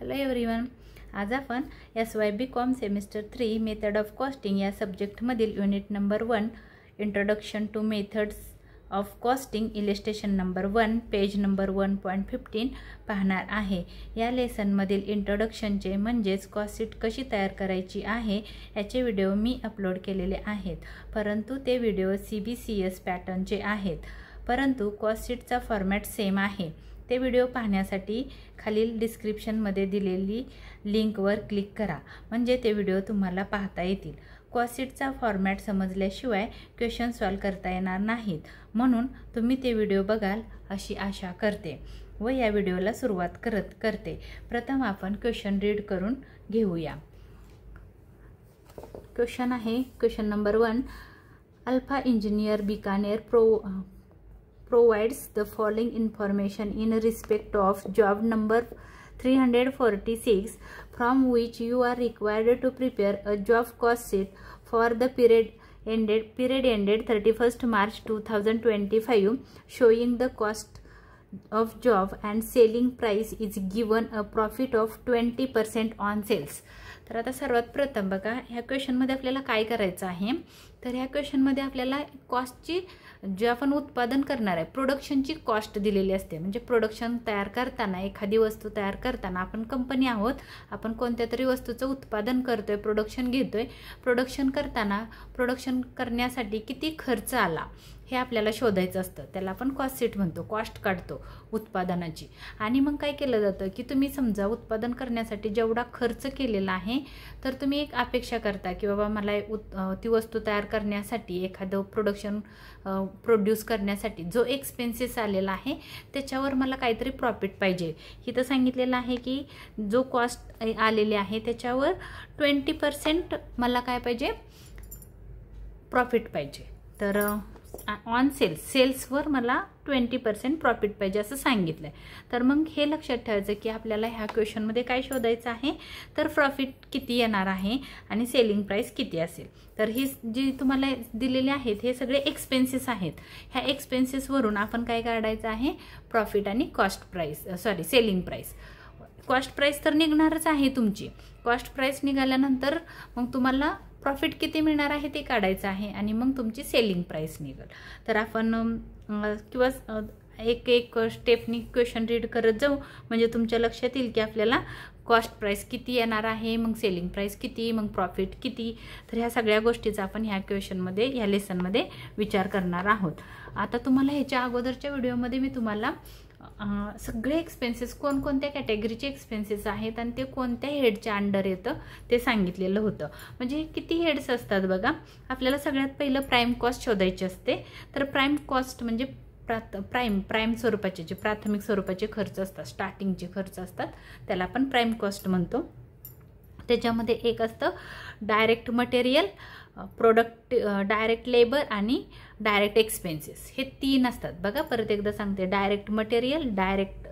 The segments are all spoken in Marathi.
हॅलो एव्हरीवन, आज आपण SYBCom semester 3 method of costing या सब्जेक्टमधील unit number 1 introduction to methods of costing illustration number 1 page number 1.15 पाहणार आहे। या लेसनमधील इंट्रोडक्शनचे म्हणजेच कॉस्ट शीट कशी तयार करायची आहे याचे व्हिडिओ मी अपलोड केलेले आहेत, परंतु ते व्हिडिओ CBCS पॅटर्नचे आहेत, परंतु कॉस्ट शीटचा फॉर्मॅट सेम आहे। ते व्हिडिओ पाहण्यासाठी खालील डिस्क्रिप्शनमध्ये दिलेली लिंकवर क्लिक करा, म्हणजे ते व्हिडिओ तुम्हाला पाहता येतील। कॉस्ट शीटचा फॉर्मॅट समजल्याशिवाय क्वेश्चन सॉल्व करता येणार नाहीत, म्हणून तुम्ही ते व्हिडिओ बघाल अशी आशा करते व या व्हिडिओला सुरुवात करते। प्रथम आपण क्वेश्चन रीड करून घेऊया। क्वेश्चन आहे question number 1, alpha engineer Bikaner provides the following information in respect of job number 346 from which you are required to prepare a job cost sheet for the period ended 31st March 2025 showing the cost of job and selling price is given a profit of 20% on sales। तर आता सर्वात प्रथम बघा, ह्या क्वेश्चन मध्ये आपल्याला काय करायचं आहे, तर ह्या क्वेश्चन मध्ये आपल्याला कॉस्टची जे आपण उत्पादन करणार आहे प्रोडक्शनची कॉस्ट दिलेली असते। म्हणजे प्रोडक्शन तयार करताना, एखादी वस्तू तयार करताना आपण कंपनी आहोत, आपण कोणत्या तरी वस्तूचं उत्पादन करतोय, प्रोडक्शन घेतोय, प्रोडक्शन करताना प्रोडक्शन करण्यासाठी किती खर्च आला हे आपल्याला शोधायचं असतं, त्याला आपण कॉस्ट शीट म्हणतो, कॉस्ट काढतो उत्पादनाची। आणि मग काय केलं जातं की तुम्ही समजा उत्पादन करण्यासाठी जेवढा खर्च केलेला आहे तर तुम्ही एक अपेक्षा करता की बाबा मला ती वस्तू तयार करण्यासाठी, एखादं प्रोड्यूस करण्यासाठी जो एक्सपेन्सेस आलेला आहे त्याच्यावर मला काहीतरी प्रॉफिट पाहिजे। इथं सांगितलेलं आहे की जो कॉस्ट आलेली आहे त्याच्यावर 20% मला काय पाहिजे, प्रॉफिट पाहिजे। तर ऑन सेल्सवर मला 20% प्रॉफिट पाहिजे असं सांगितलंय। तर मग हे लक्षात ठेवायचं की आपल्याला ह्या क्वेश्चनमध्ये काय शोधायचं आहे, तर प्रॉफिट किती येणार आहे आणि सेलिंग प्राइस किती असेल। तर ही जी तुम्हाला दिलेले आहेत हे सगळे एक्सपेन्सेस आहेत, ह्या एक्सपेन्सेसवरून आपण काय काढायचं आहे, प्रॉफिट आणि सेलिंग प्राइस। कॉस्ट प्राइस तर निघणारच आहे तुमची, कॉस्ट प्राइस निघाल्यानंतर मग तुम्हाला प्रॉफिट किती मिळणार आहे ते काढायचं आहे आणि मग तुमची सेलिंग प्राइस निघेल। तर आपण किंवा एक स्टेपनी क्वेश्चन रीड करत जाऊ, म्हणजे तुमच्या लक्षात येईल की आपल्याला कॉस्ट प्राइस किती येणार आहे, मग सेलिंग प्राइस किती, मग प्रॉफिट किती। तर ह्या सगळ्या गोष्टीचा आपण ह्या क्वेश्चनमध्ये, ह्या लेसनमध्ये विचार करणार आहोत। आता तुम्हाला ह्याच्या अगोदरच्या व्हिडिओमध्ये मी तुम्हाला सगळे एक्सपेन्सेस, कोणकोणत्या कॅटेगरीचे एक्सपेन्सेस आहेत आणि ते कोणत्या हेडच्या अंडर येतं ते सांगितलेलं होतं। म्हणजे किती हेड्स असतात बघा, आपल्याला सगळ्यात पहिलं प्राइम कॉस्ट शोधायची असते। तर प्राइम कॉस्ट म्हणजे प्राइम स्वरूपाचे, जे प्राथमिक स्वरूपाचे खर्च असतात, स्टार्टिंगचे खर्च असतात, त्याला आपण प्राइम कॉस्ट म्हणतो। त्याच्यामध्ये एक असतं डायरेक्ट मटेरियल, डायरेक्ट लेबर आणि डायरेक्ट एक्सपेन्सेस, हे 3 असतात बघा। परत एकदा सांगते, डायरेक्ट मटेरियल, डायरेक्ट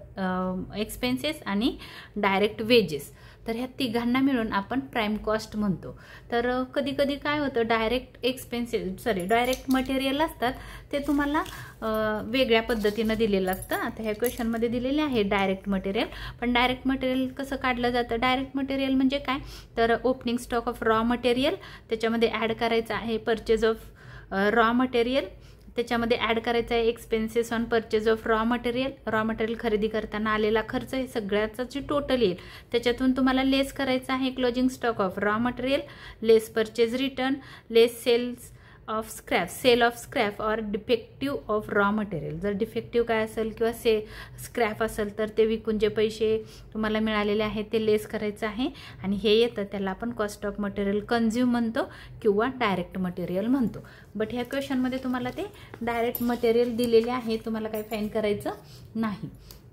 एक्सपेन्सेस आणि डायरेक्ट वेजेस। तर ह्या तिघांना मिळून आपण प्राइम कॉस्ट म्हणतो। तर कधी कधी काय होतं, डायरेक्ट मटेरियल असतात ते तुम्हाला वेगळ्या पद्धतीने दिलेलं असतं। आता ह्या क्वेश्चनमध्ये दिलेले आहे डायरेक्ट मटेरियल, पण डायरेक्ट मटेरियल कसं काढलं जातं, डायरेक्ट मटेरियल म्हणजे काय, तर opening stock of raw material, त्याच्यामध्ये ॲड करायचं आहे परचेज ऑफ रॉ मटेरियल, त्याच्यामध्ये ॲड करायचं आहे expenses on purchase of raw material खरेदी करताना आलेला खर्च, हे सगळ्याचा जे टोटल येईल त्याच्यातून तुम्हाला लेस करायचं आहे closing stock of raw material, less purchase return, less sale of scrap or defective of raw material. जर डिफेक्टिव्ह काय असेल किंवा स्क्रॅप असेल तर ते विकून जे पैसे तुम्हाला मिळालेले आहेत ते लेस करायचं आहे, आणि हे येतं त्याला आपण कॉस्ट ऑफ मटेरियल कन्झ्युम म्हणतो किंवा डायरेक्ट मटेरियल म्हणतो। बट ह्या क्वेश्चनमध्ये तुम्हाला ते डायरेक्ट मटेरियल दिलेले आहे, तुम्हाला काही फाईन करायचं नाही।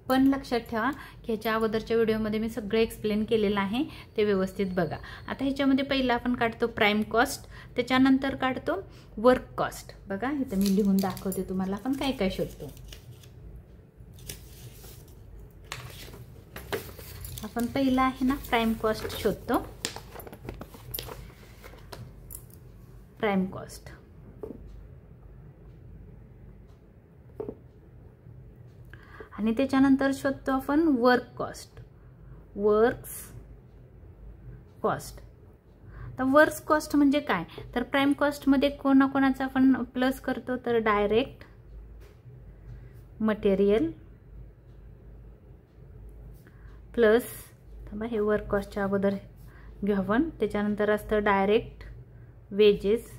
पण लक्षात ठेवा की ह्याच्या अगोदरच्या व्हिडिओमध्ये मी सगळं एक्सप्लेन केलेलं आहे, ते व्यवस्थित बघा। आता ह्याच्यामध्ये पहिला आपण काढतो प्राइम कॉस्ट, त्याच्यानंतर काढतो वर्क कॉस्ट। बघा इथं मी लिहून दाखवते तुम्हाला आपण काय काय शोधतो। आपण पहिला आहे ना प्राइम कॉस्ट शोधतो, प्राइम कॉस्ट। आणि त्याच्यानंतर शोधतो आपण वर्क कॉस्ट। Works cost. तर वर्क्स कॉस्ट म्हणजे काय, तर प्राइम कॉस्टमध्ये कोणाकोणाचा आपण प्लस करतो, तर डायरेक्ट मटेरियल प्लस, हे वर्क कॉस्टच्या अगोदर घेऊ आपण, त्याच्यानंतर असतं डायरेक्ट वेजेस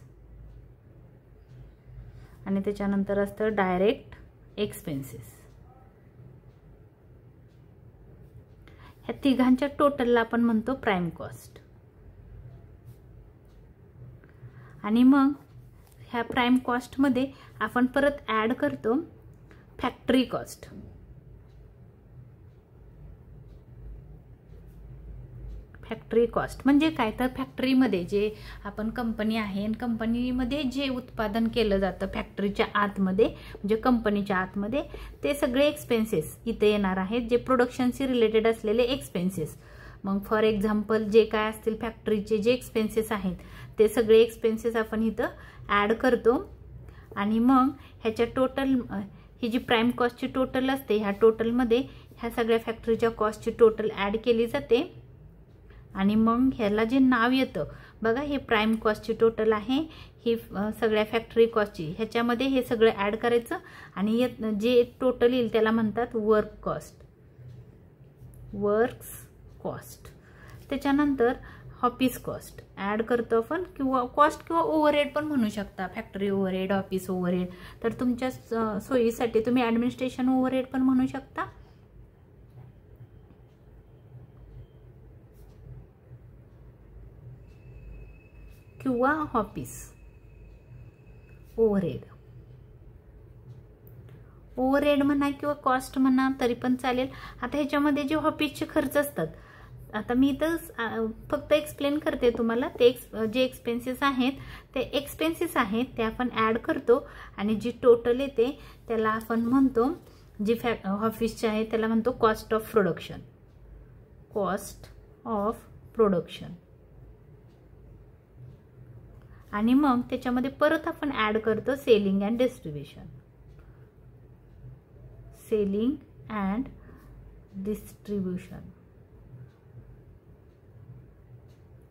आणि त्याच्यानंतर असतं डायरेक्ट एक्सपेन्सेस. ह्या तिघांच्या टोटलला आपण म्हणतो प्राइम कॉस्ट. आणि मग ह्या प्राइम कॉस्टमध्ये आपण परत ॲड करतो फॅक्टरी कॉस्ट. फॅक्टरी कॉस्ट म्हणजे काय, तर फॅक्टरीमध्ये जे आपण कंपनी आहे आणि कंपनीमध्ये जे उत्पादन केलं जातं फॅक्टरीच्या आतमध्ये म्हणजे कंपनीच्या आतमध्ये, ते सगळे एक्सपेन्सेस इथे येणार आहेत, जे प्रोडक्शनशी रिलेटेड असलेले एक्सपेन्सेस. मग फॉर एक्झाम्पल जे काय असतील फॅक्टरीचे जे एक्सपेन्सेस आहेत ते सगळे एक्सपेन्सेस आपण इथं ॲड करतो. आणि मग ह्याच्या टोटल, ही जी प्राइम कॉस्टची टोटल असते, ह्या टोटलमध्ये ह्या सगळ्या फॅक्टरीच्या कॉस्टची टोटल ॲड केली जाते. आणि मग ह्याला जे नाव येतं बघा, हे प्राइम कॉस्टची टोटल आहे, ही सगळ्या फॅक्टरी कॉस्टची, ह्याच्यामध्ये हे सगळं ॲड करायचं आणि जे टोटल येईल त्याला म्हणतात वर्क कॉस्ट, वर्क्स कॉस्ट. त्याच्यानंतर ऑफिस कॉस्ट ॲड करतो आपण, किंवा कॉस्ट किंवा ओव्हरहेड पण म्हणू शकता, फॅक्टरी ओव्हरहेड, ऑफिस ओव्हरहेड. तर तुमच्या सोयीसाठी तुम्ही ॲडमिनिस्ट्रेशन ओव्हरहेड पण म्हणू शकता. किंवा ऑफिस ओव्हरहेड, ओव्हरहेड म्हणा किंवा कॉस्ट म्हणा तरी पण चालेल. आता ह्याच्यामध्ये जे ऑफिसचे खर्च असतात, आता मी तर फक्त एक्सप्लेन करते तुम्हाला, ते जे एक्सपेन्सेस आहेत ते एक्सपेन्सेस आहेत ते आपण ॲड करतो आणि जी टोटल येते त्याला आपण म्हणतो, जी ऑफिसचे आहे त्याला म्हणतो cost of production, cost of production. आणि मग त्याच्यामध्ये परत आपण ॲड करतो selling and distribution, selling and distribution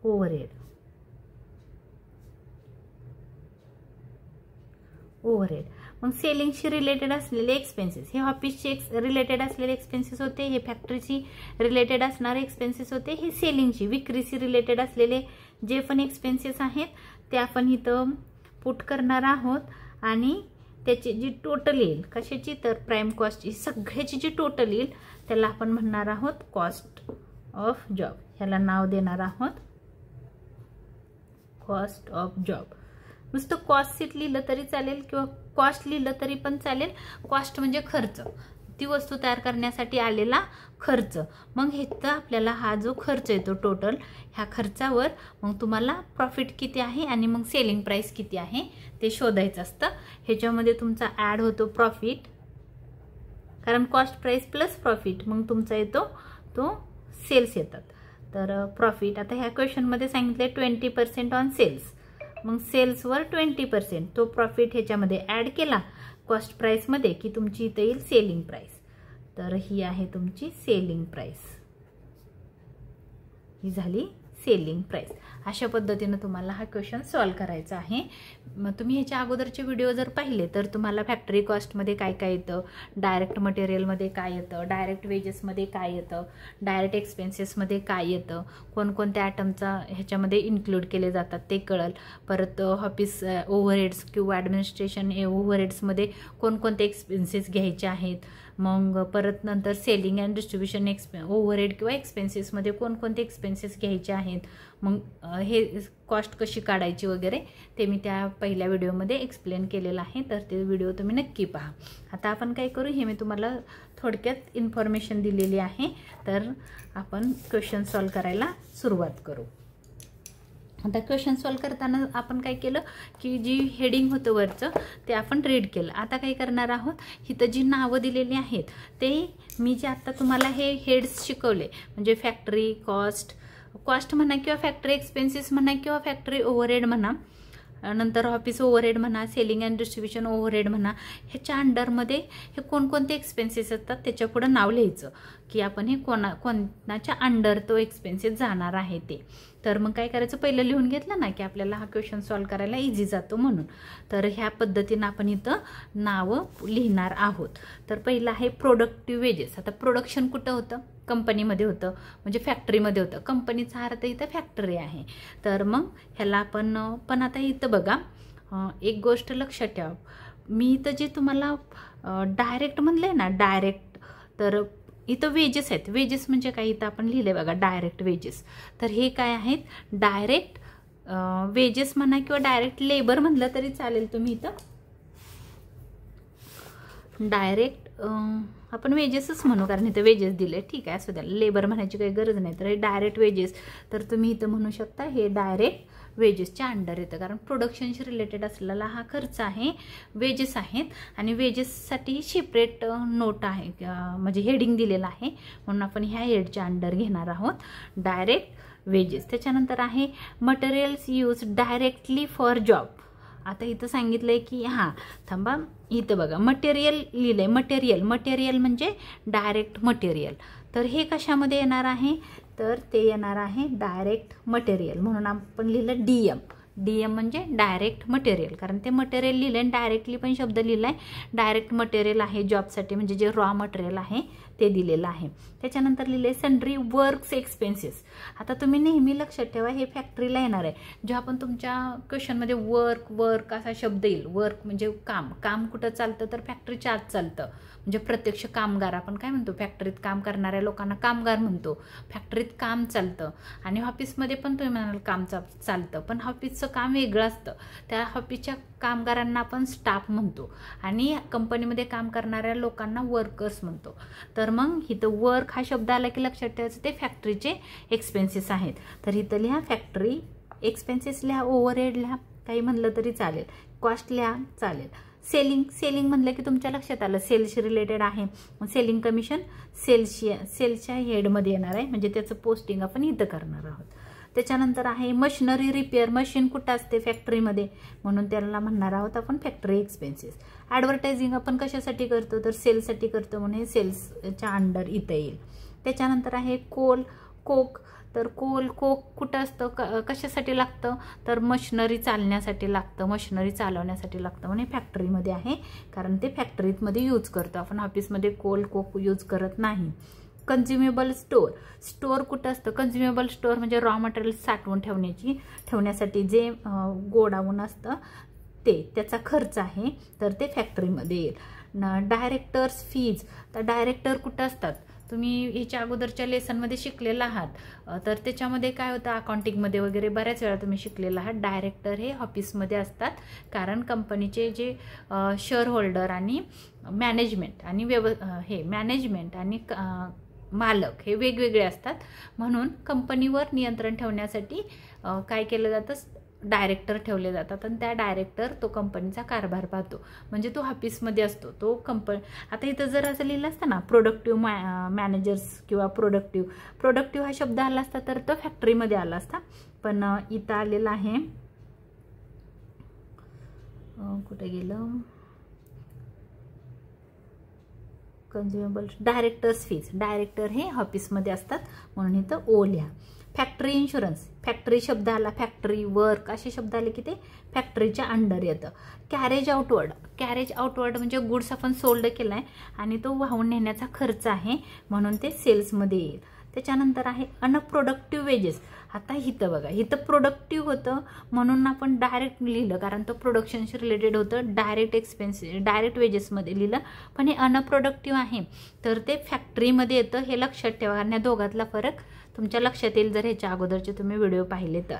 overhead, overhead. मग सेलिंगशी रिलेटेड असलेले एक्सपेन्सेस, हे ऑफिसचे रिलेटेड असलेले एक्सपेन्सेस होते, हे फॅक्टरीशी रिलेटेड असणारे एक्सपेन्सेस होते, हे सेलिंगशी विक्रीशी रिलेटेड असलेले जे पण एक्सपेन्सेस आहेत ते आपण इथं पुट करणार आहोत. आणि त्याची जी टोटल येईल कशाची, तर प्राइम कॉस्टची सगळ्याची जी टोटल येईल त्याला आपण म्हणणार आहोत कॉस्ट ऑफ जॉब. ह्याला नाव देणार आहोत कॉस्ट ऑफ जॉब. नुसतं कॉस्ट सीट लिहिलं तरी चालेल किंवा कॉस्ट लिहिलं तरी पण चालेल. कॉस्ट म्हणजे खर्च, ती वस्तू तयार करण्यासाठी आलेला खर्च. मग ह्याचा आपल्याला हा जो खर्च येतो टोटल, ह्या खर्चावर मग तुम्हाला प्रॉफिट किती आहे आणि मग सेलिंग प्राइस किती आहे ते शोधायचं असतं. ह्याच्यामध्ये तुमचा ॲड होतो प्रॉफिट, कारण कॉस्ट प्राइस प्लस प्रॉफिट मग तुमचा येतो तो सेल्स येतात. तर प्रॉफिट आता ह्या क्वेश्चनमध्ये सांगितले 20% ऑन सेल्स, मग सेल्सवर 20% तो प्रॉफिट ह्याच्यामध्ये ॲड केला कॉस्ट प्राइसमध्ये की तुमची इथे येईल सेलिंग प्राइस. तर ही आहे तुमची सेलिंग प्राइस, ही झाली सेलिंग प्राइस. अशा पद्धतीने तुम्हाला हा क्वेश्चन सॉल्व करायचा आहे. मग तुम्ही ह्याच्या अगोदरचे व्हिडिओ जर पाहिले तर तुम्हाला फॅक्टरी कॉस्टमध्ये काय काय येतं, डायरेक्ट मटेरियलमध्ये काय येतं, डायरेक्ट वेजेसमध्ये काय येतं, डायरेक्ट एक्सपेन्सेसमध्ये काय येतं, कोणकोणत्या आयटमचा ह्याच्यामध्ये इन्क्लूड केले जातात ते कळेल. परत ऑफिस ओव्हरहेड्स किंवा ॲडमिनिस्ट्रेशन ओव्हरहेड्समध्ये कोणकोणते एक्सपेन्सेस घ्यायचे आहेत, मग परत नंतर सेलिंग अँड डिस्ट्रीब्युशन ओव्हरहेड किंवा एक्सपेन्सेसमध्ये कोणकोणते एक्सपेन्सेस घ्यायचे आहेत, मग हे कॉस्ट कशी काढायची वगैरे ते मी त्या पहिल्या व्हिडिओमध्ये एक्सप्लेन केलेलं आहे. तर ते व्हिडिओ तुम्ही नक्की पहा. आता आपण काय करू, हे मी तुम्हाला थोडक्यात इन्फॉर्मेशन दिलेली आहे. तर आपण क्वेश्चन सॉल्व करायला सुरुवात करू. आता क्वेश्चन सॉल्व करताना आपण काय केलं की जी हेडिंग होतं वरचं ते आपण रीड केलं. आता काय करणार आहोत, इथं जी नावं दिलेली आहेत ते मी जे आता तुम्हाला हे हेड्स शिकवले म्हणजे फॅक्टरी कॉस्ट, कॉस्ट म्हणा किंवा फॅक्टरी एक्सपेन्सेस म्हणा किंवा फॅक्टरी ओव्हरहेड म्हणा, नंतर ऑफिस ओव्हरहेड म्हणा, सेलिंग अँड डिस्ट्रीब्युशन ओव्हरहेड म्हणा, ह्याच्या अंडरमध्ये हे कोणकोणते एक्सपेन्सेस असतात त्याच्या पुढे नाव लिहायचं की आपण हे कोणाच्या अंडर तो एक्सपेन्सेस जाणार आहे ते. तर मग काय करायचं, पहिलं लिहून घेतलं ना की आपल्याला हा क्वेश्चन सॉल्व करायला इझी जातो म्हणून. तर ह्या पद्धतीनं आपण इथं नावं लिहिणार आहोत. तर पहिलं आहे प्रोडक्टिव्ह वेजेस. आता प्रोडक्शन कुठं होतं, कंपनीमध्ये होतं, म्हणजे फॅक्टरीमध्ये होतं. कंपनीचा अर्थ इथं फॅक्टरी आहे. तर मग ह्याला आपण पण आता इथं बघा एक गोष्ट लक्षात ठेवा, मी इथं जे तुम्हाला डायरेक्ट म्हणलंय ना, डायरेक्ट, तर इथं वेजेस आहेत. वेजेस म्हणजे काय, इथं आपण लिहिले बघा डायरेक्ट वेजेस. तर हे काय आहेत, डायरेक्ट वेजेस म्हणा किंवा डायरेक्ट लेबर म्हणलं तरी चालेल. तुम्ही इथं डायरेक्ट आपण वेजेसच म्हणू, कारण इथं वेजेस दिले, ठीक आहे, असू द्या, लेबर म्हणायची काही गरज नाही. तर हे डायरेक्ट वेजेस, तर तुम्ही इथं म्हणू शकता हे डायरेक्ट वेजेसच्या अंडर येतं, कारण प्रोडक्शनशी रिलेटेड असलेला हा खर्च आहे, वेजेस आहेत. आणि वेजेससाठी सेपरेट नोट आहे, म्हणजे हेडिंग दिलेलं आहे, म्हणून आपण ह्या हेडच्या अंडर घेणार आहोत डायरेक्ट वेजेस. त्याच्यानंतर आहे materials use directly for job. आता इथं सांगितलंय की हां थांबा, इथं बघा मटेरियल लिहिलंय, मटेरियल म्हणजे डायरेक्ट मटेरियल. तर हे कशामध्ये येणार आहे, तर ते येणार आहे डायरेक्ट मटेरियल, म्हणून आपण लिहिलं डीएम म्हणजे डायरेक्ट मटेरियल, कारण ते मटेरियल लिहिलंय आणि डायरेक्टली पण शब्द लिहिलाय. डायरेक्ट मटेरियल आहे जॉबसाठी, म्हणजे जे रॉ मटेरियल आहे ते दिलेलं आहे. त्याच्यानंतर लिहिले सन्ड्री वर्क्स एक्सपेन्सेस. आता तुम्ही नेहमी लक्षात ठेवा हे फॅक्टरीला येणार आहे. जेव्हा आपण तुमच्या क्वेश्चनमध्ये वर्क असा शब्द येईल, वर्क म्हणजे काम कुठं चालतं, तर फॅक्टरीच्या आत चालतं, म्हणजे प्रत्यक्ष कामगार आपण काय म्हणतो, फॅक्टरीत काम करणाऱ्या लोकांना कामगार म्हणतो. फॅक्टरीत काम चालतं. आणि ऑफिसमध्ये पण तुम्ही म्हणाल काम चालतं, पण ऑफिसचं काम वेगळं असतं, त्या ऑफिसच्या कामगारांना आपण स्टाफ म्हणतो आणि कंपनीमध्ये काम करणाऱ्या लोकांना वर्कर्स म्हणतो. तर मग इथं वर्क हा शब्द आला की लक्षात ठेवायचं ते फॅक्टरीचे एक्सपेन्सेस आहेत. तर इथं लिहा फॅक्टरी एक्सपेन्सेस लिहा, ओव्हरहेड लिहा, काही म्हणलं तरी चालेल, कॉस्ट लिहा चालेल. सेलिंग म्हणलं की तुमच्या लक्षात आलं सेल्सशी रिलेटेड आहे. सेलिंग कमिशन सेल्सच्या हेडमध्ये येणार आहे, म्हणजे त्याचं पोस्टिंग आपण इथं करणार आहोत. त्याच्यानंतर आहे मशिनरी रिपेअर. मशीन कुठं असते, फॅक्टरीमध्ये, म्हणून त्याला म्हणणार आहोत आपण फॅक्टरी एक्सपेन्सेस. ॲडव्हर्टायझिंग आपण कशासाठी करतो, तर सेल्ससाठी करतो, म्हणून हे सेल्सच्या अंडर इथं येईल. त्याच्यानंतर आहे कोक. तर कोक कुठं असतं, कशासाठी लागतं, तर मशिनरी चालण्यासाठी लागतं, मशिनरी चालवण्यासाठी लागतं, म्हणजे फॅक्टरीमध्ये आहे, कारण ते फॅक्टरीमध्ये यूज करतो आपण. ऑफिसमध्ये कोक यूज करत नाही. कन्झ्युमेबल स्टोअर कुठं असतं, कन्झ्युमेबल स्टोअर म्हणजे रॉ मटेरियल साठवून ठेवण्यासाठी जे गोडाऊन असतं त्याचा खर्च आहे, तर ते फॅक्टरीमध्ये येईल. Directors fees. तर डायरेक्टर कुठं असतात, तुम्ही ह्याच्या अगोदरच्या लेसनमध्ये शिकलेला आहात, तर त्याच्यामध्ये काय होतं, अकाउंटिंगमध्ये वगैरे बऱ्याच वेळा तुम्ही शिकलेला आहात. डायरेक्टर हे ऑफिसमध्ये असतात, कारण कंपनीचे जे शेअर होल्डर आणि मॅनेजमेंट आणि मालक हे वेगवेगळे असतात, म्हणून कंपनीवर नियंत्रण ठेवण्यासाठी काय केलं जातं, डायरेक्टर ठेवले जातात, आणि त्या डायरेक्टर तो कंपनीचा कारभार पाहतो, म्हणजे तो ऑफिसमध्ये असतो, तो आता इथं जर असं लिहिलं असतं ना प्रोडक्टिव्ह मॅनेजर्स किंवा प्रोडक्टिव्ह हा शब्द आला असता तर तो फॅक्टरीमध्ये आला असता, पण इथं आलेला आहे, कुठे गेलं, कन्झ्युमेबल डायरेक्टर्स फीज. डायरेक्टर हे ऑफिसमध्ये असतात, म्हणून इथं ओ लिहा. Factory insurance. फॅक्टरी शब्द आला, फॅक्टरी वर्क असे शब्द आले की ते फॅक्टरीच्या अंडर येतं. कॅरेज आउटवर्ड म्हणजे गुड्स आपण सोल्ड केला आहे आणि तो वाहून नेण्याचा खर्च आहे, म्हणून ते सेल्समध्ये येईल. त्याच्यानंतर आहे अनप्रोडक्टिव्ह वेजेस. आता इथं बघा, इथं प्रोडक्टिव्ह होतं म्हणून आपण डायरेक्ट लिहिलं, कारण तो प्रोडक्शनशी रिलेटेड होतं, डायरेक्ट वेजेसमध्ये लिहिलं, पण हे अनप्रोडक्टिव्ह आहे तर ते फॅक्टरीमध्ये येतं, हे लक्षात ठेवा, कारण या दोघातला फरक तुमच्या लक्षात येईल जर ह्याच्या अगोदरचे तुम्ही व्हिडिओ पाहिले तर.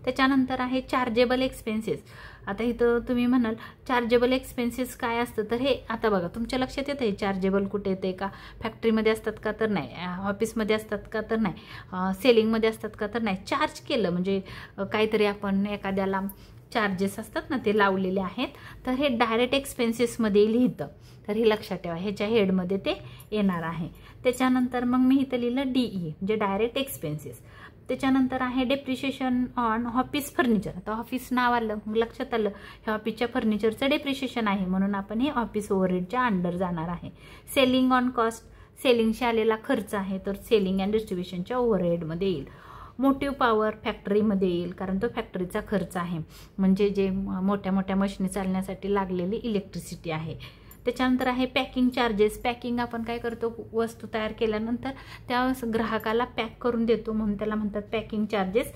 त्याच्यानंतर आहे चार्जेबल एक्सपेन्सेस. आता इथं तुम्ही म्हणाल चार्जेबल एक्सपेन्सेस काय असतं, तर हे आता बघा तुमच्या लक्षात येतं हे चार्जेबल कुठे येते का, फॅक्टरीमध्ये असतात का तर नाही, ऑफिसमध्ये असतात का तर नाही, सेलिंगमध्ये असतात का तर नाही. चार्ज केलं म्हणजे काहीतरी आपण एखाद्याला चार्जेस असतात ना ते लावलेले आहेत, तर हे डायरेक्ट एक्सपेन्सेसमध्ये लिहितं, तर हे लक्षात ठेवा, ह्याच्या हेडमध्ये ते येणार आहे. त्याच्यानंतर मग मी इथं लिहिलं डीई म्हणजे डायरेक्ट एक्सपेन्सेस. त्याच्यानंतर आहे डेप्रिशिएशन ऑन ऑफिस फर्निचर. आता ऑफिस नाव आलं मग लक्षात आलं हे ऑफिसच्या फर्निचरचं डेप्रिशिएशन आहे म्हणून आपण हे ऑफिस ओव्हरहेडच्या अंडर जाणार आहे. सेलिंग ऑन कॉस्ट, सेलिंगशी आलेला खर्च आहे तर सेलिंग अँड डिस्ट्रीब्युशनच्या ओव्हरहेडमध्ये येईल. मोटिव्ह पॉवर फॅक्टरीमध्ये येईल कारण तो फॅक्टरीचा खर्च आहे, म्हणजे जे मोठ्या मोठ्या मशिनी चालण्यासाठी लागलेली इलेक्ट्रिसिटी आहे. त्याच्यानंतर आहे पॅकिंग चार्जेस. पॅकिंग आपण काय करतो, वस्तू तयार केल्यानंतर त्या ग्राहकाला पॅक करून देतो म्हणून त्याला म्हणतात पॅकिंग चार्जेस.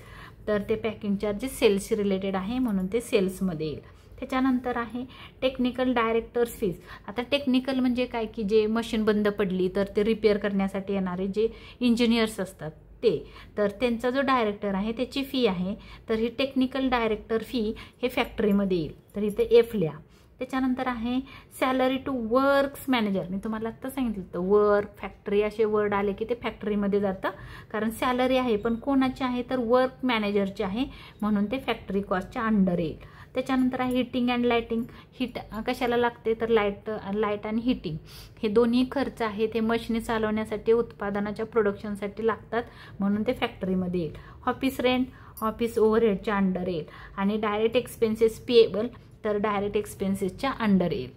तर ते पॅकिंग चार्जेस सेल्स रिलेटेड आहे म्हणून ते सेल्समध्ये येईल. त्याच्यानंतर आहे टेक्निकल डायरेक्टर्स फीज. आता टेक्निकल म्हणजे काय की जे मशीन बंद पडली तर ते रिपेअर करण्यासाठी येणारे जे इंजिनियर्स असतात ते, तर त्यांचा जो डायरेक्टर आहे त्याची फी आहे. तर ही टेक्निकल डायरेक्टर फी हे फॅक्टरीमध्ये येईल तर इथे एफ लिहा. त्याच्यानंतर आहे सॅलरी टू वर्क्स मॅनेजर. मी तुम्हाला आत्ता सांगितलं तर वर्क फॅक्टरी असे वर्ड आले की ते फॅक्टरीमध्ये जातं कारण सॅलरी आहे पण कोणाची आहे तर वर्क मॅनेजरची आहे म्हणून ते फॅक्टरी कॉस्टच्या अंडर येईल. त्याच्यानंतर आहे हिटिंग अँड लाईटिंग. हीट कशाला लागते तर लाईट आणि हिटिंग हे दोन्ही खर्च आहे ते मशिनी चालवण्यासाठी उत्पादनाच्या प्रोडक्शनसाठी लागतात म्हणून ते फॅक्टरीमध्ये येईल. ऑफिस रेंट ऑफिस ओव्हरहेडच्या अंडर येईल. आणि डायरेक्ट एक्सपेन्सेस पेएबल तर डायरेक्ट एक्सपेन्सेसच्या अंडर येईल.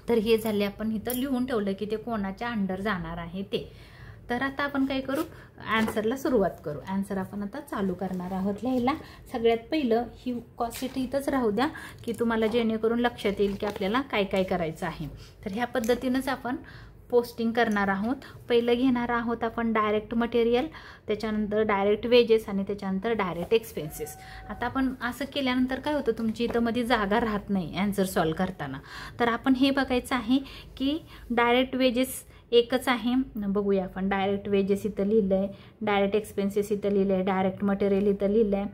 तर हे झाले आपण इथं लिहून ठेवलं की ते कोणाच्या अंडर जाणार आहे ते. तर आता आपण काय करू, आन्सरला सुरुवात करू. आन्सर आपण आता चालू करणार आहोत लिहायला. सगळ्यात पहिलं ही कॉस्ट शीट इथंच राहू द्या की तुम्हाला जेणेकरून लक्षात येईल की आपल्याला काय काय करायचं आहे. तर ह्या पद्धतीनंच आपण पोस्टिंग करणार आहोत. पहिलं घेणार आहोत आपण डायरेक्ट मटेरियल, त्याच्यानंतर डायरेक्ट वेजेस आणि त्याच्यानंतर डायरेक्ट एक्सपेन्सेस. आता आपण असं केल्यानंतर काय होतं तुमची इथं मध्ये जागा राहत नाही आन्सर सॉल्व करताना. तर आपण हे बघायचं आहे की डायरेक्ट वेजेस एकच आहे. बघूया आपण डायरेक्ट वेजेस इथं लिहिलं आहे, डायरेक्ट एक्सपेन्सेस इथं लिहिलं आहे, डायरेक्ट मटेरियल इथं लिहिलं आहे.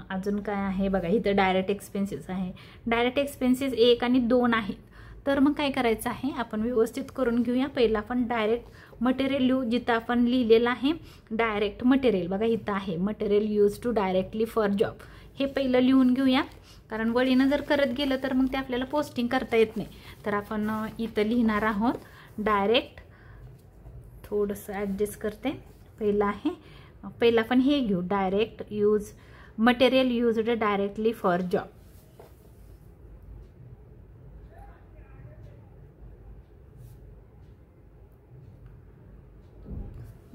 अजून काय आहे बघा इथं डायरेक्ट एक्सपेन्सेस आहे. डायरेक्ट एक्सपेन्सेस 1 आणि 2 आहेत. तर मग काय करायचं आहे आपण व्यवस्थित करून घेऊया. पहिला आपण डायरेक्ट मटेरियल लिहू. जिथं आपण लिहिलेलं आहे डायरेक्ट मटेरियल बघा इथं आहे material use to directly for job. हे पहिलं लिहून घेऊया कारण वळीनं जर करत गेलं तर मग ते आपल्याला पोस्टिंग करता येत नाही. तर आपण इथं लिहिणार आहोत डायरेक्ट. थोडंसं ॲडजस्ट करते. पहिला आहे पहिला आपण हे घेऊ direct use material used directly for job.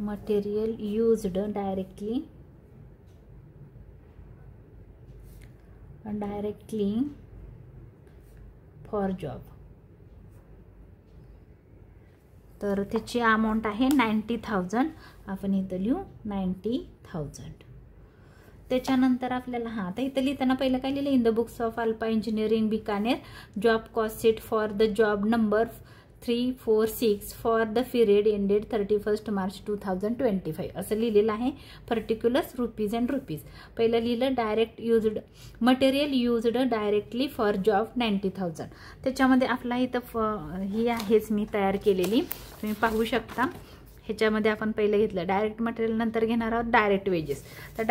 Material used directly for job. तर त्याची अमाऊंट आहे 90,000. आपण इथं लिहू 90,000. त्याच्यानंतर आपल्याला आता इथं लिहिताना पहिलं काय लिहिलं in the books of alpha engineering Bikaner job cost sheet for the job number 346 for the period ended 31 March 2025 असं लिहिलेलं आहे. Particulars rupees and rupees. पहिलं लिहिलं direct used material used directly for job 90,000. त्याच्यामध्ये आपला इथं ही आहेच मी तयार केलेली तुम्ही पाहू शकता. ह्याच्यामध्ये आपण पहिलं घेतलं डायरेक्ट मटेरियल नंतर घेणार आहोत डायरेक्ट वेजेस. तर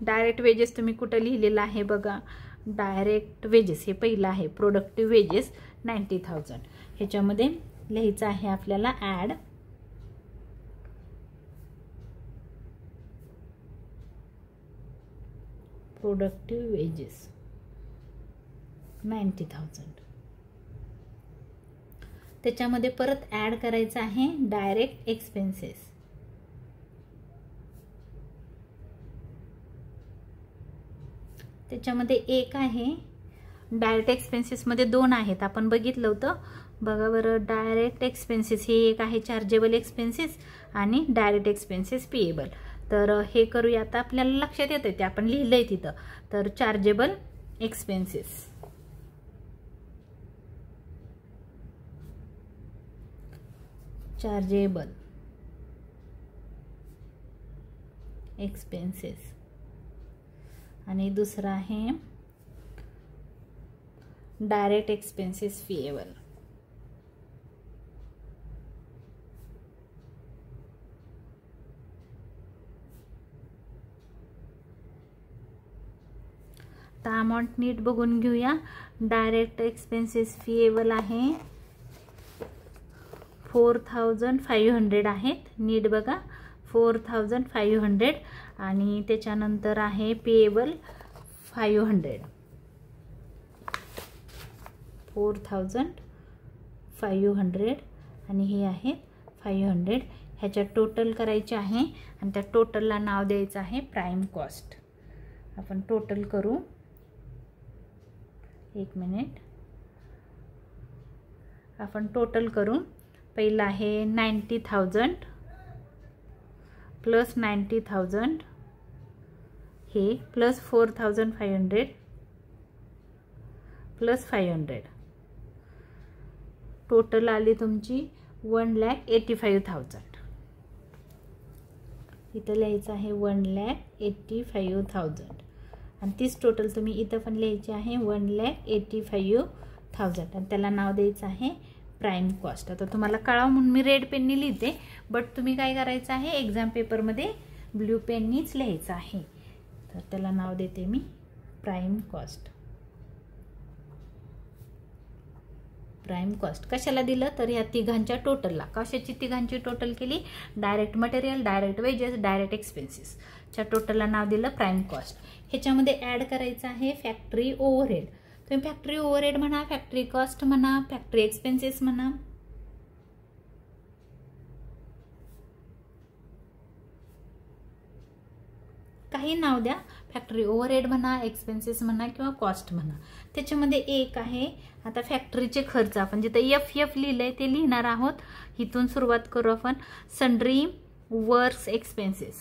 डायरेक्ट वेजेस तुम्ही कुठं लिहिलेलं आहे बघा डायरेक्ट वेजेस हे पहिलं आहे प्रोडक्टिव्ह वेजेस 90,000. ह्याच्यामध्ये लिहायचं आहे आपल्याला ॲड प्रोडक्टिव्ह वेजेस 90,000. त्याच्यामध्ये परत ॲड करायचं आहे डायरेक्ट एक्सपेन्सेस. त्याच्यामध्ये एक आहे डायरेक्ट एक्सपेन्सेसमध्ये 2 आहेत आपण बघितलं होतं बघा बरं. डायरेक्ट एक्सपेन्सेस हे एक आहे चार्जेबल एक्सपेन्सेस आणि डायरेक्ट एक्सपेन्सेस पेएबल. तर हे करूया आता आपल्याला लक्षात येतं ते आपण लिहिलंय तिथं. तर चार्जेबल एक्सपेन्सेस चार्जेबल एक्सपेन्सेस आणि दुसरा आहे डायरेक्ट एक्सपेन्सेस पेएबल. आता अमाऊंट नीट बघून घेऊया. डायरेक्ट एक्सपेन्सेस पेएबल आहे 4,500 आहेत. नीट बघा 4500 आणि त्याच्यानंतर आहे पेएबल 500, 4500 आणि हे आहे 500. ह्याच्या टोटल करायचे आहे आणि त्या टोटलला नाव द्यायचं आहे प्राइम कॉस्ट. आपण टोटल करू, एक मिनिट. आपण टोटल करू. पहिला आहे 90,000 प्लस 90,000 हे प्लस 4500 प्लस 500. टोटल आली तुमची 1,85,000. इथं लिहायचं आहे 1,85,000 आणि तीच टोटल तुम्ही इथं पण लिहायची आहे 1,85,000 आणि त्याला नाव द्यायचं आहे प्राइम कॉस्ट. आता तुम्हाला कळावं म्हणून मी रेड पेननी लिहिते, बट तुम्ही काय करायचं आहे एक्झाम पेपरमध्ये ब्ल्यू पेननीच लिहायचं आहे. तर त्याला नाव देते मी प्राइम कॉस्ट. प्राइम कॉस्ट कशाला दिलं तर ह्या तिघांच्या टोटलला. कशाची तिघांची टोटल केली? Direct material, direct wedges, direct expenses च्या टोटलला नाव दिलं प्राइम कॉस्ट. ह्याच्यामध्ये ॲड करायचं आहे फॅक्टरी ओव्हरहेड. तुम्ही फॅक्टरी ओव्हरहेड म्हणा, फॅक्टरी कॉस्ट म्हणा, फॅक्टरी एक्सपेन्सेस म्हणा. काही नाव द्या, फॅक्टरी ओव्हरहेड म्हणा, एक्सपेन्सेस म्हणा किंवा कॉस्ट म्हणा. त्याच्यामध्ये एक आहे आता फॅक्टरीचे खर्च. आपण जिथे एफ लिहिलंय ते लिहिणार आहोत. इथून सुरुवात करू आपण. Sundry works expenses.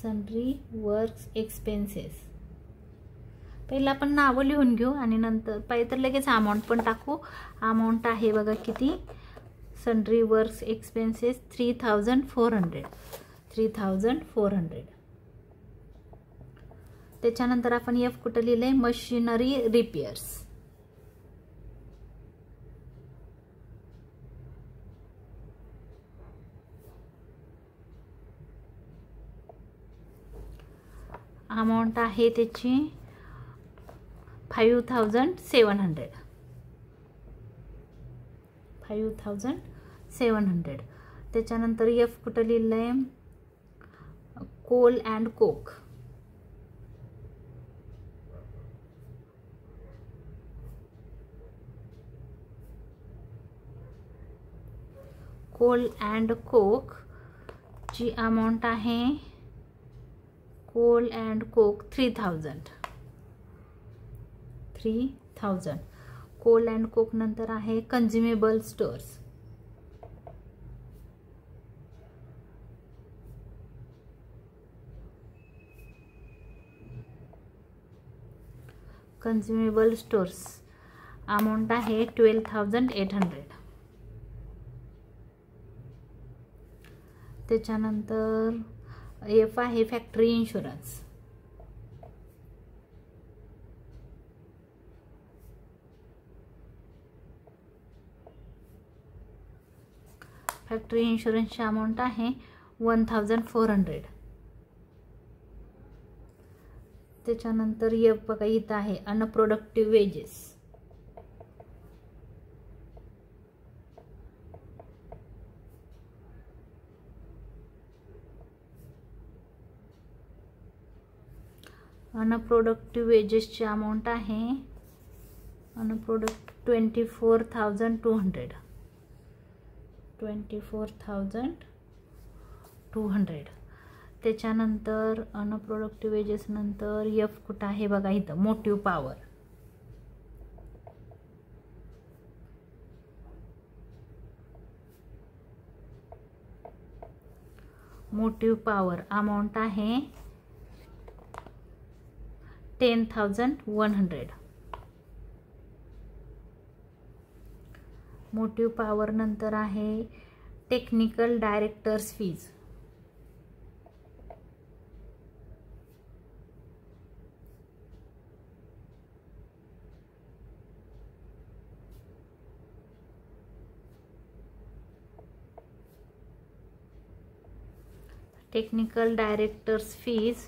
Sundry works expenses. पहिला आपण नावं लिहून घेऊ आणि नंतर पाहिजे तर लगेच अमाऊंट पण टाकू. अमाऊंट आहे बघा किती. Sundry works expenses 3,400. 3,400. त्याच्यानंतर आपण एफ कुठं लिहिलंय? Machinery repairs. अमाऊंट आहे त्याची 5,700. 5,700. त्याच्यानंतर एफ कुठं लिहिलंय? Coal and coke. Coal and coke ची अमाऊंट आहे coal and coke 3,000. 3,000. Coal and coke नंतर आहे consumable stores. Consumable stores amount आहे 12,800. त्याच्यानंतर एफ आहे फॅक्टरी इन्शुरन्स. फॅक्टरी इन्शुरन्सची अमाऊंट आहे 1,400. त्याच्यानंतर एफ बघा इथं आहे अनप्रोडक्टिव्ह वेजेस. अनप्रोडक्टिव्ह वेजेसची अमाऊंट आहे अनप्रोडक्ट 24,200. 24,200. त्याच्यानंतर अनप्रोडक्टिव्ह वेजेस नंतर एफ कुठं आहे बघा इथं motive power. Motive power amount आहे 10,100. मोटिव्ह पॉवर नंतर आहे technical directors fees. Technical directors fees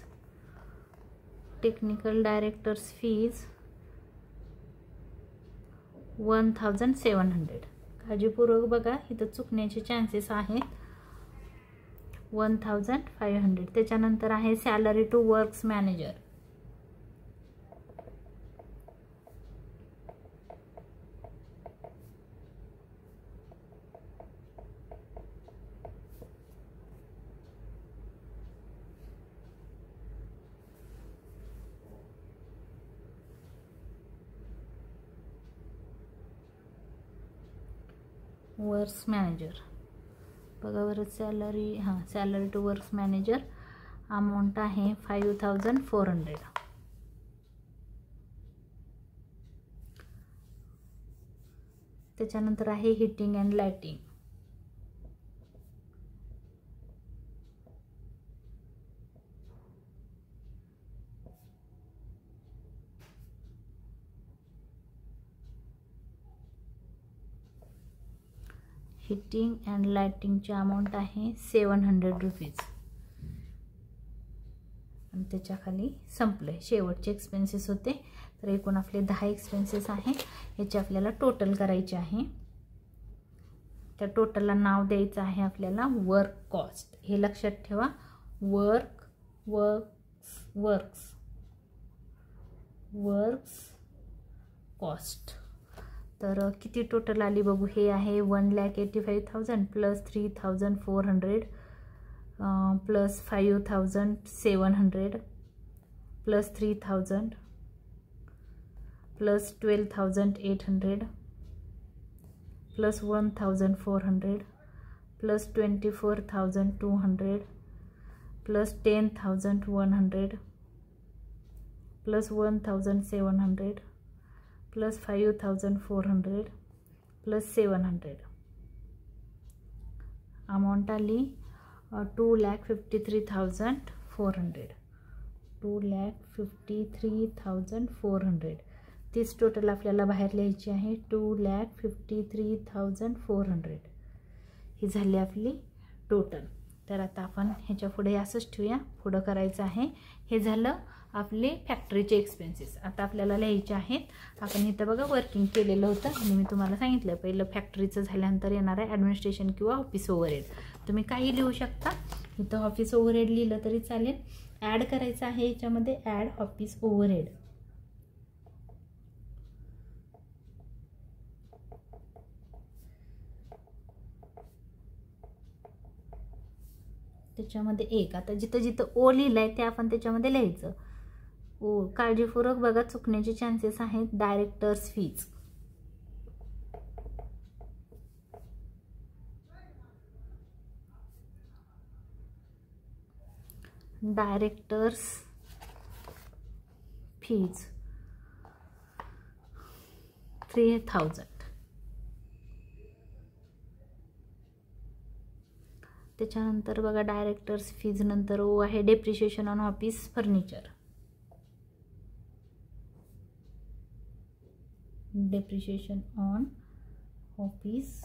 1,700. काळजीपूर्वक बघा, इथं चुकण्याचे चान्सेस आहेत. 1500. त्याच्यानंतर आहे salary to works manager. Works manager बघा बरं, salary salary to works manager amount आहे 5400. त्याच्यानंतर आहे heating and lighting. Heating and लाइटिंगची अमाऊंट आहे 700 रुपीज. आणि त्याच्या खाली संपले, शेवटचे एक्सपेन्सेस होते. तर एकूण आपले 10 एक्सपेन्सेस आहे. याचे आपल्याला टोटल करायचे आहे. त्या टोटलला नाव द्यायचं आहे आपल्याला वर्क कॉस्ट. हे लक्षात ठेवा, वर्क्स कॉस्ट. तर किती टोटल आली बघू. हे आहे 1,85,000 plus 3,400 plus 5,700 plus 3,000 plus 12,800 plus 1,400 plus 24,200 plus 10,100 plus 1,700 plus 5,400 plus 700. Amount आली 2,53,400. 2,53,400. तीच टोटल आपल्याला बाहेर लिहायची आहे. 2,53,400 ही झाली आपली टोटल. तर आता आपण ह्याच्या पुढे असंच ठेवूया, पुढं करायचं आहे. हे झालं आपले फॅक्टरीचे एक्सपेन्सेस. आता आपल्याला लिहायचे आहेत. आपण इथं बघा वर्किंग केलेलं होतं आणि मी तुम्हाला सांगितलं पहिलं फॅक्टरीचं झाल्यानंतर येणार आहे ॲडमिनिस्ट्रेशन किंवा ऑफिस ओव्हरहेड. तुम्ही काही लिहू शकता. इथं ऑफिस ओव्हरहेड लिहिलं तरी चालेल. ॲड करायचं आहे याच्यामध्ये, ॲड ऑफिस ओव्हरहेड. त्याच्यामध्ये एक, आता जिथं जिथं ओ लिहिलंय ते आपण त्याच्यामध्ये लिहायचं. ओ काळजीपूर्वक बघा, चुकण्याचे चान्सेस आहेत. Directors fees. Directors fees 3,000. त्याच्यानंतर बघा डायरेक्टर्स फीज नंतर ओ आहे depreciation on office furniture. Depreciation on office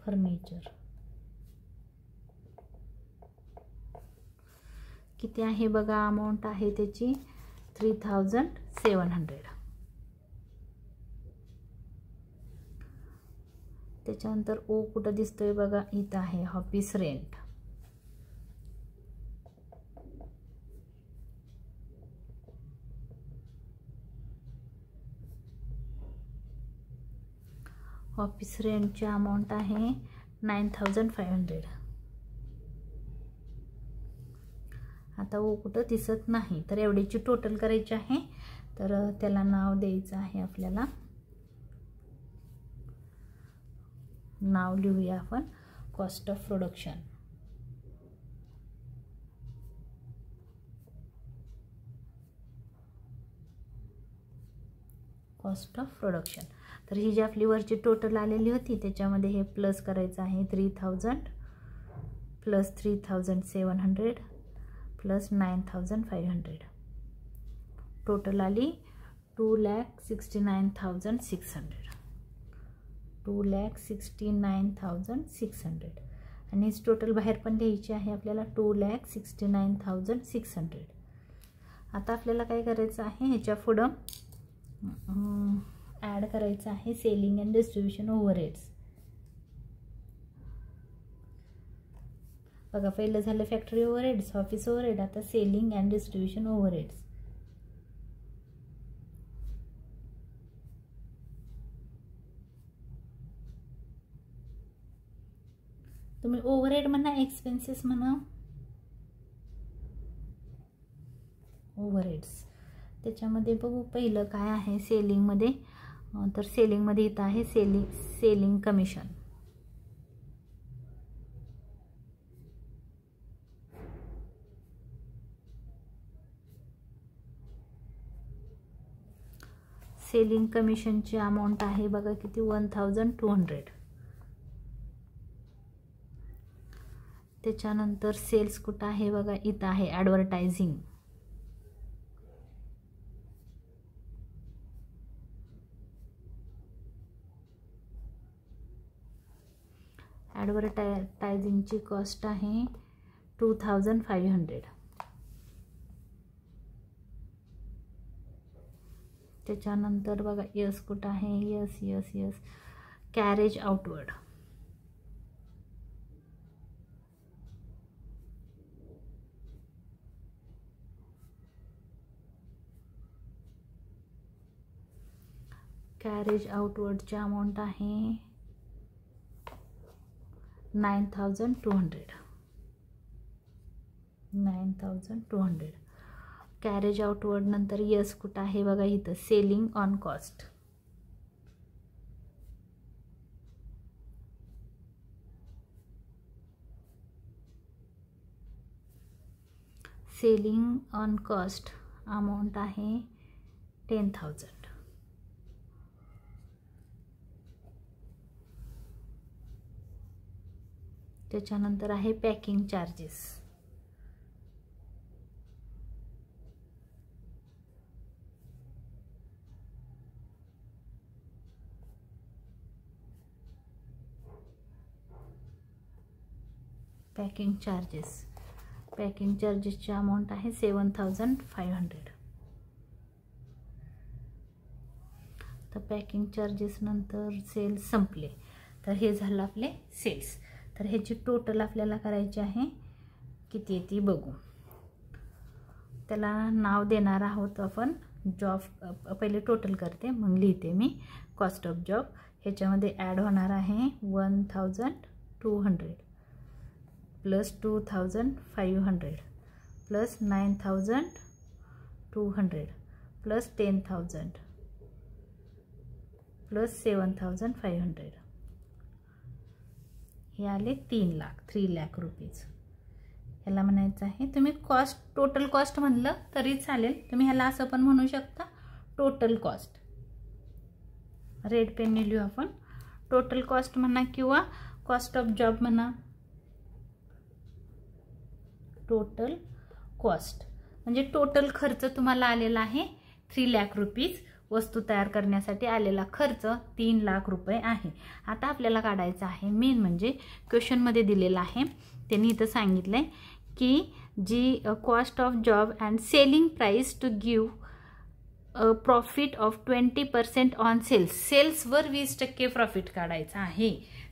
furniture किती आहे बघा, अमाऊंट आहे त्याची 3,700. त्याच्यानंतर ओ कुठं दिसतोय बघा, इथं आहे ऑफिस रेंट. ऑफिस रेंटची अमाऊंट आहे 9,500. आता ओ कुठं दिसत नाही, तर एवढीची टोटल करायची आहे. तर त्याला नाव द्यायचं आहे आपल्याला. नाव लिहूया आपण cost of production. Cost of production. तर ही जी आपली वरची टोटल आलेली होती त्याच्यामध्ये हे प्लस करायचं आहे 3,000 प्लस 3,700 प्लस 9,500. टोटल आली 2,69,600. 2,69,600. आणि टोटल बाहेर पण लिहायची आहे आपल्याला 2,69,600. आता आपल्याला काय करायचं आहे, ह्याच्या पुढं ॲड करायचं आहे सेलिंग अँड डिस्ट्रीब्युशन ओव्हरहेड्स. बघा पहिलं झालं फॅक्टरी ओव्हरहेड्स, ऑफिस ओव्हरहेड, आता सेलिंग अँड डिस्ट्रीब्युशन ओव्हरहेड्स. तुम्ही ओव्हरहेड म्हणा, एक्सपेन्सेस म्हणा, ओव्हरहेड्स. त्याच्यामध्ये बघू पहिलं काय आहे सेलिंगमध्ये. तर सेलिंगमध्ये इथं आहे सेलिंग कमिशन. सेलिंग कमिशनची अमाऊंट आहे बघा किती, 1200. त्याच्यानंतर सेल्स कुठं आहे बघा, इथं आहे ॲडव्हर्टायझिंग. ॲडव्हर्टायझिंगची कॉस्ट आहे 2500. त्याच्यानंतर बघा यस कुठं आहे, yes yes yes carriage outward. Carriage आउटवर्डची अमाऊंट आहे 9200. 9200. कॅरेज आउटवर्ड नंतर यस कुठं आहे बघा इथं, selling on cost. Selling on cost amount आहे 10,000. त्याच्यानंतर आहे पॅकिंग चार्जेस. पॅकिंग चार्जेसची अमाऊंट आहे 7500. तर पॅकिंग चार्जेस नंतर सेल्स संपले. तर हे झालं आपले सेल्स. तर ह्याची टोटल आपल्याला करायची आहे, किती येते बघू. त्याला नाव देणार आहोत आपण जॉब. पहिले टोटल करते मग लिहिते मी कॉस्ट ऑफ जॉब. ह्याच्यामध्ये ॲड होणार आहे 1200 प्लस 2500 प्लस 9200 प्लस 10,000 प्लस 7500. हे आले 3 लाख रुपीज. ह्याला म्हणायचं आहे, तुम्ही कॉस्ट टोटल कॉस्ट म्हणलं तरी चालेल, तुम्ही ह्याला असं पण म्हणू शकता टोटल कॉस्ट. रेड पेनने लिहू आपण, टोटल कॉस्ट म्हणा किंवा कॉस्ट ऑफ जॉब म्हणा. टोटल कॉस्ट म्हणजे टोटल खर्च तुम्हाला आलेला आहे 3 लाख रुपीज. वस्तू तयार करण्यासाठी आलेला खर्च 3 लाख रुपये आहे. आता आपल्याला काढायचं आहे मेन म्हणजे क्वेश्चनमध्ये दिलेलं आहे, त्यांनी इथं सांगितलं आहे की G cost of job and selling price to give profit of 20% on sales. सेल्सवर 20% प्रॉफिट काढायचं आहे.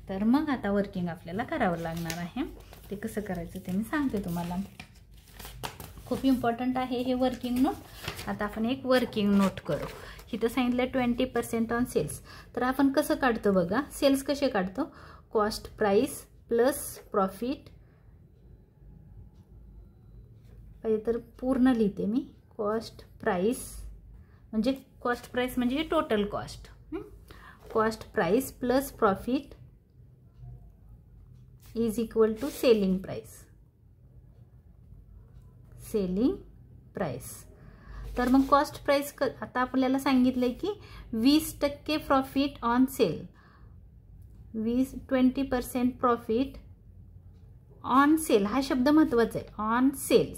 तर मग आता वर्किंग आपल्याला करावं लागणार आहे. ते कसं करायचं ते मी सांगते तुम्हाला. खूप इम्पॉर्टंट आहे हे वर्किंग नोट. आता आपण एक वर्किंग नोट करू. इथं सांगितलं 20% ऑन सेल्स. तर आपण कसं काढतो बघा, सेल्स कसे काढतो, कॉस्ट प्राइस प्लस प्रॉफिट. पाहिजे तर पूर्ण लिहिते मी, कॉस्ट प्राइस म्हणजे total cost. Cost price plus profit is equal to selling price. तर मग कॉस्ट प्राइस आता आपल्याला सांगितलंय की 20% profit on sale. 20% profit on sale हा शब्द महत्वाचा आहे. ऑन सेल,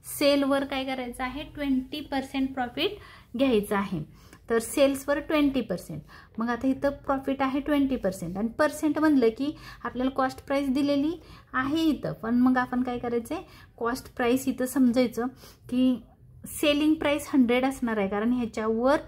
सेलवर काय करायचं आहे, 20% प्रॉफिट घ्यायचं आहे. तर सेल्सवर 20%. मग आता इथं प्रॉफिट आहे 20% आणि पर्सेंट म्हणलं की आपल्याला कॉस्ट प्राइस दिलेली आहे इथं. पण मग आपण काय करायचं आहे, कॉस्ट प्राइस इथं समजायचं की सेलिंग प्राइस 100 असणार आहे, कारण ह्याच्यावर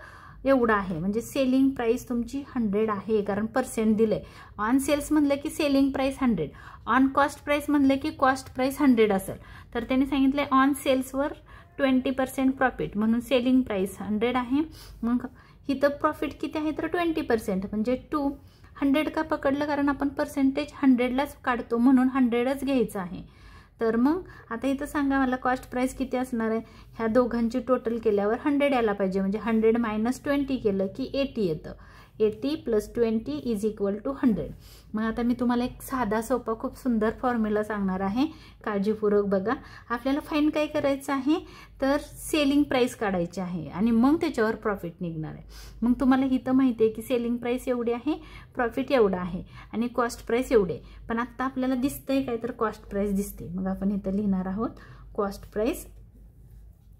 एवढं आहे, म्हणजे सेलिंग प्राइस तुमची 100 आहे, कारण पर्सेंट दिले. ऑन सेल्स म्हणलं की selling price 100, on cost price म्हणलं की कॉस्ट प्राइस 100 असेल. तर त्यांनी सांगितले ऑन सेल्सवर 20% प्रॉफिट, म्हणून सेलिंग प्राइस 100 आहे. मग इथं प्रॉफिट किती आहे तर 20%, म्हणजे 200 का पकडलं, कारण आपण पर्सेंटेज 100लाच काढतो, म्हणून 100च घ्यायचं आहे. तर मग आता इथं सांगा मला कॉस्ट प्राइस किती असणार आहे. ह्या दोघांची टोटल केल्यावर 100 यायला पाहिजे, म्हणजे 100 - 20 केलं की 80 येतं. 80 + 20 = 100. मग आता मी तुम्हाला एक साधा सोपा खूप सुंदर फॉर्म्युला सांगणार आहे, काळजीपूर्वक बघा. आपल्याला फाईन काय करायचं आहे तर सेलिंग प्राइस काढायची आहे आणि मग त्याच्यावर प्रॉफिट निघणार आहे. मग तुम्हाला इथं माहिती आहे की सेलिंग प्राइस एवढी आहे, प्रॉफिट एवढं आहे आणि कॉस्ट प्राइस एवढे. पण आता आपल्याला दिसतंय काय तर कॉस्ट प्राइस दिसते. मग आपण इथं लिहिणार आहोत कॉस्ट प्राइस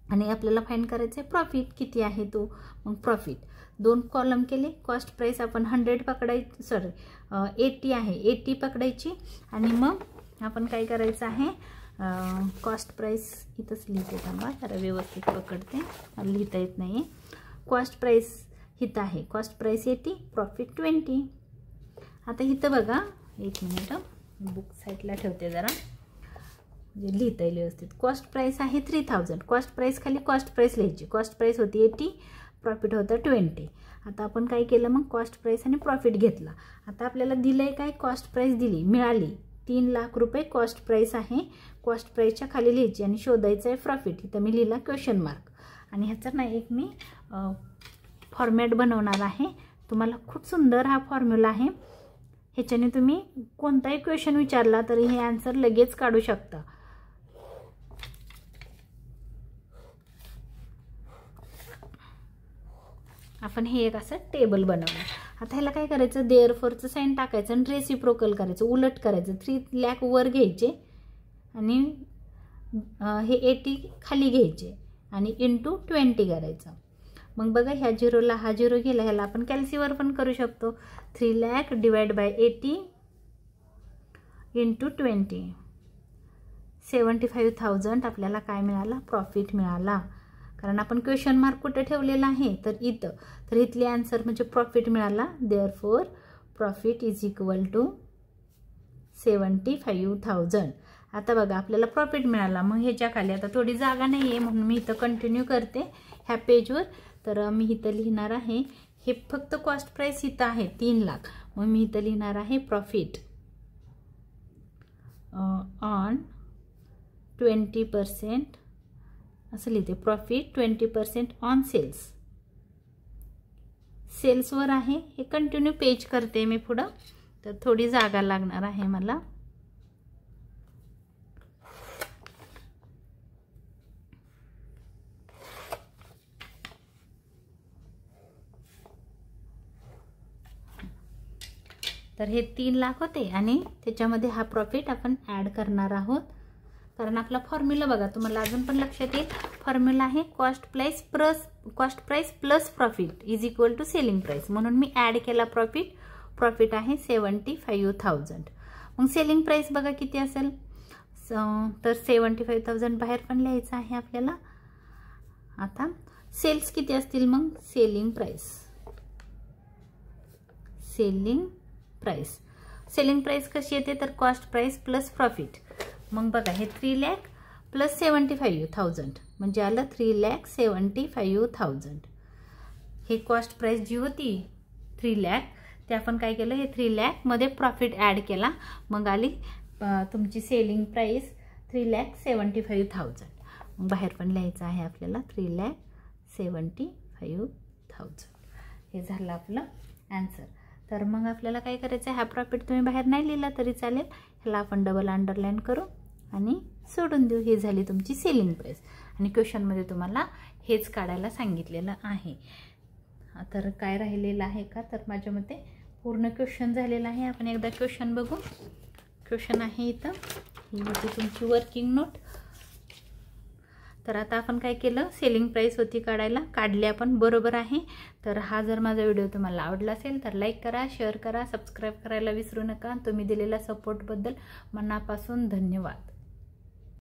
आणि आपल्याला फाईन करायचं आहे प्रॉफिट किती आहे तो. मग प्रॉफिट 2 कॉलम केले. कॉस्ट प्राइस आपण 100 पकडायची, 80 आहे, 80 पकडायची. आणि मग आपण काय करायचं आहे कॉस्ट प्राइस इथंच लिहिते, थांबा जरा व्यवस्थित पकडते, मला लिहिता येत नाही. कॉस्ट प्राइस इथं आहे, कॉस्ट प्राइस 80, प्रॉफिट 20. आता इथं बघा, एक मिनिट बुक साईडला ठेवते जरा, म्हणजे लिहिता येईल व्यवस्थित. कॉस्ट प्राइस आहे 3000, कॉस्ट प्राइस खाली कॉस्ट प्राइस लिहायची. कॉस्ट प्राइस होती 80, प्रॉफिट होतं 20. आता आपण काय केलं मग कॉस्ट प्राइस आणि प्रॉफिट घेतला. आता आपल्याला दिलंय काय, कॉस्ट प्राइस दिली, मिळाली 3 लाख रुपये कॉस्ट प्राइस आहे. कॉस्ट प्राइसच्या खाली लिहायची आणि शोधायचं आहे प्रॉफिट. इथं मी लिहिला क्वेश्चन मार्क. आणि ह्याचा ना एक मी फॉर्मॅट बनवणार आहे. तुम्हाला खूप सुंदर हा फॉर्म्युला आहे, ह्याच्याने तुम्ही कोणताही क्वेश्चन विचारला तरी हे आन्सर लगेच काढू शकता. आपण हे एक असं टेबल बनवलं. आता ह्याला काय करायचं, देअरफॉरचं साइन टाकायचं आणि रेसिप्रोकल करायचं, उलट करायचं. 3 लाख वर घ्यायचे आणि हे 80 खाली घ्यायचे आणि इंटू 20 करायचं. मग बघा ह्या झिरोला हा झिरो गेला, ह्याला आपण कॅल्सीवर पण करू शकतो. 3 लाख / 80 इंटू 20, 75,000 आपल्याला काय मिळाला, प्रॉफिट मिळाला. कारण आपण क्वेश्चन मार्क कुठे ठेवलेला आहे तर इथं, तर इथली आन्सर म्हणजे प्रॉफिट मिळाला. Therefore profit = 75,000. आता बघा आपल्याला प्रॉफिट मिळाला. मग ह्याच्या खाली आता थोडी जागा नाही आहे म्हणून मी इथं कंटिन्यू करते ह्या पेजवर. तर मी इथं लिहिणार आहे, हे फक्त कॉस्ट प्राइस इथं आहे 3 लाख. मग मी इथं लिहिणार आहे प्रॉफिट ऑन 20%, असं लिहिते. Profit 20% on sales. सेल्सवर आहे, हे कंटिन्यू पेज करते मी पुढं, तर थोडी जागा लागणार आहे मला. तर हे 3 लाख होते आणि त्याच्यामध्ये हा प्रॉफिट आपण ॲड करणार आहोत. कारण आपला फॉर्म्युला बघा, तुम्हाला अजून पण लक्षात येईल. फॉर्म्युला आहे cost price plus profit = selling price. म्हणून मी ॲड केला प्रॉफिट. प्रॉफिट आहे 75,000. मग सेलिंग प्राइस बघा किती असेल, तर 75,000 बाहेर पण लिहायचं आहे आपल्याला. आता सेल्स किती असतील, मग सेलिंग प्राइस कशी येते तर कॉस्ट प्राइस प्लस प्रॉफिट. मग बघा हे 3 लाख + 75,000 म्हणजे आलं 3,75,000. हे कॉस्ट प्राइस जी होती 3 लाख, ते आपण काय केलं, हे 3 लाख मध्ये प्रॉफिट ॲड केला. मग आली तुमची सेलिंग प्राइस 3,75,000. मग बाहेर पण लिहायचं आहे आपल्याला 3,75,000. हे झालं आपलं आन्सर. तर मग आपल्याला काय करायचं आहे, हा प्रॉफिट तुम्ही बाहेर नाही लिहिला तरी चालेल, ह्याला आपण डबल अंडरलाईन करू आणि सोडून देऊ. ही झाली तुमची सेलिंग प्राइस आणि क्वेश्चनमध्ये तुम्हाला हेच काढायला सांगितलेलं आहे. तर काय राहिलेलं आहे का, तर माझ्या मते पूर्ण क्वेश्चन झालेला आहे. आपण एकदा क्वेश्चन बघू. क्वेश्चन आहे इथं, ही होती तुमची वर्किंग नोट. तर आता आपण काय केलं, सेलिंग प्राइस होती काढली आपण, बरोबर आहे. तर हा जर माझा व्हिडिओ तुम्हाला आवडला असेल तर लाईक करा, शेअर करा, सबस्क्राईब करायला विसरू नका. तुम्ही दिलेल्या सपोर्टबद्दल मनापासून धन्यवाद.